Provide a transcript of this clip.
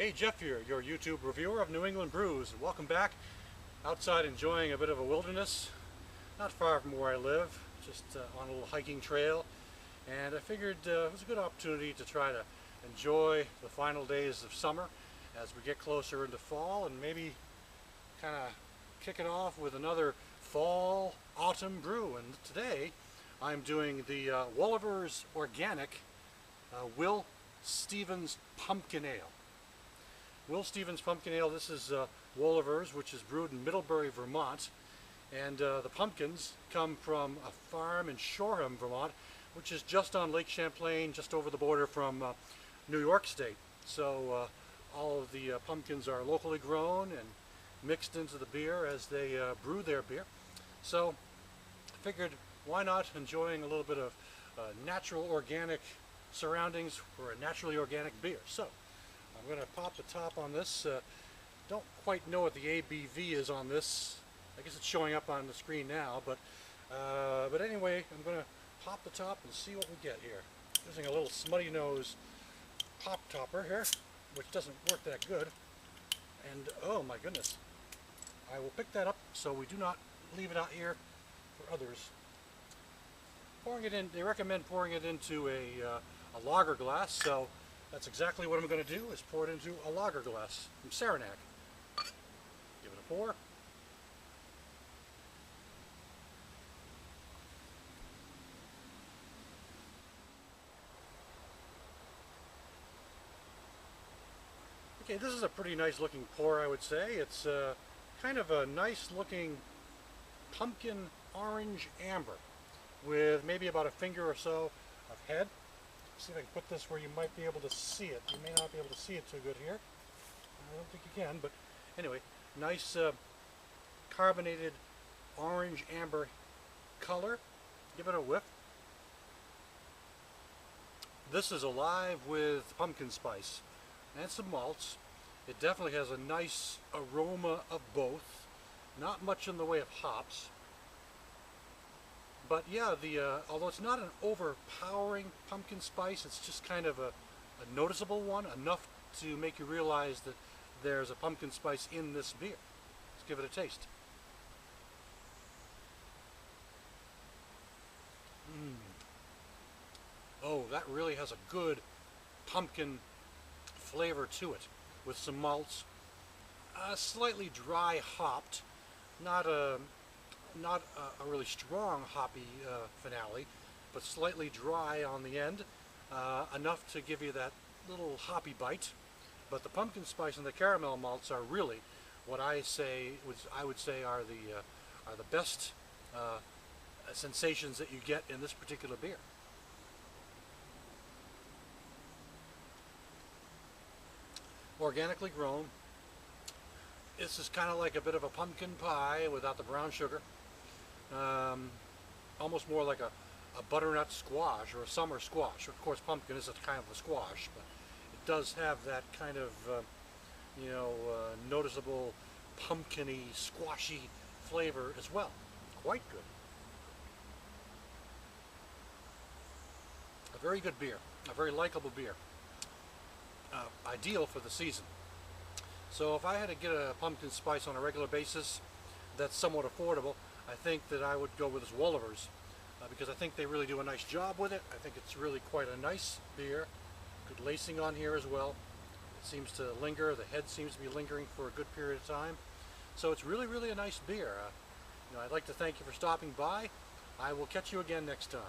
Hey, Jeff here, your YouTube reviewer of New England brews, and welcome back. Outside enjoying a bit of a wilderness, not far from where I live, just on a little hiking trail, and I figured it was a good opportunity to try to enjoy the final days of summer as we get closer into fall, and maybe kind of kick it off with another fall autumn brew. And today I'm doing the Wolaver's Organic Will Stevens Pumpkin Ale. Will Stevens Pumpkin Ale, this is Wolaver's, which is brewed in Middlebury, Vermont. And the pumpkins come from a farm in Shoreham, Vermont, which is just on Lake Champlain, just over the border from New York State. So all of the pumpkins are locally grown and mixed into the beer as they brew their beer. So I figured, why not enjoying a little bit of natural organic surroundings for a naturally organic beer. So I'm going to pop the top on this. Don't quite know what the ABV is on this. I guess it's showing up on the screen now, but anyway, I'm going to pop the top and see what we get here. Using a little smutty nose pop topper here, which doesn't work that good. And oh my goodness, I will pick that up so we do not leave it out here for others. Pouring it in, they recommend pouring it into a lager glass, so that's exactly what I'm going to do, is pour it into a lager glass from Saranac. Give it a pour. Okay, this is a pretty nice looking pour, I would say. It's kind of a nice looking pumpkin orange amber with maybe about a finger or so of head. See if I can put this where you might be able to see it. You may not be able to see it too good here. I don't think you can, but anyway, nice carbonated orange amber color. Give it a whiff. This is alive with pumpkin spice and some malts. It definitely has a nice aroma of both. Not much in the way of hops. But yeah, although it's not an overpowering pumpkin spice, it's just kind of a noticeable one, enough to make you realize that there's a pumpkin spice in this beer. Let's give it a taste. Oh, that really has a good pumpkin flavor to it, with some malts, slightly dry hopped, not a really strong hoppy finale, but slightly dry on the end, enough to give you that little hoppy bite. But the pumpkin spice and the caramel malts are really what I would say are the best sensations that you get in this particular beer. Organically grown. This is kind of like a bit of a pumpkin pie without the brown sugar. Almost more like a butternut squash or a summer squash. Of course, pumpkin is a kind of a squash, but it does have that kind of, noticeable pumpkin-y, squashy flavor as well. Quite good. A very good beer. A very likable beer. Ideal for the season. So if I had to get a pumpkin spice on a regular basis that's somewhat affordable, I think that I would go with this Wolaver's because I think they really do a nice job with it. I think it's really quite a nice beer. Good lacing on here as well. It seems to linger. The head seems to be lingering for a good period of time. So it's really, really a nice beer. I'd like to thank you for stopping by. I will catch you again next time.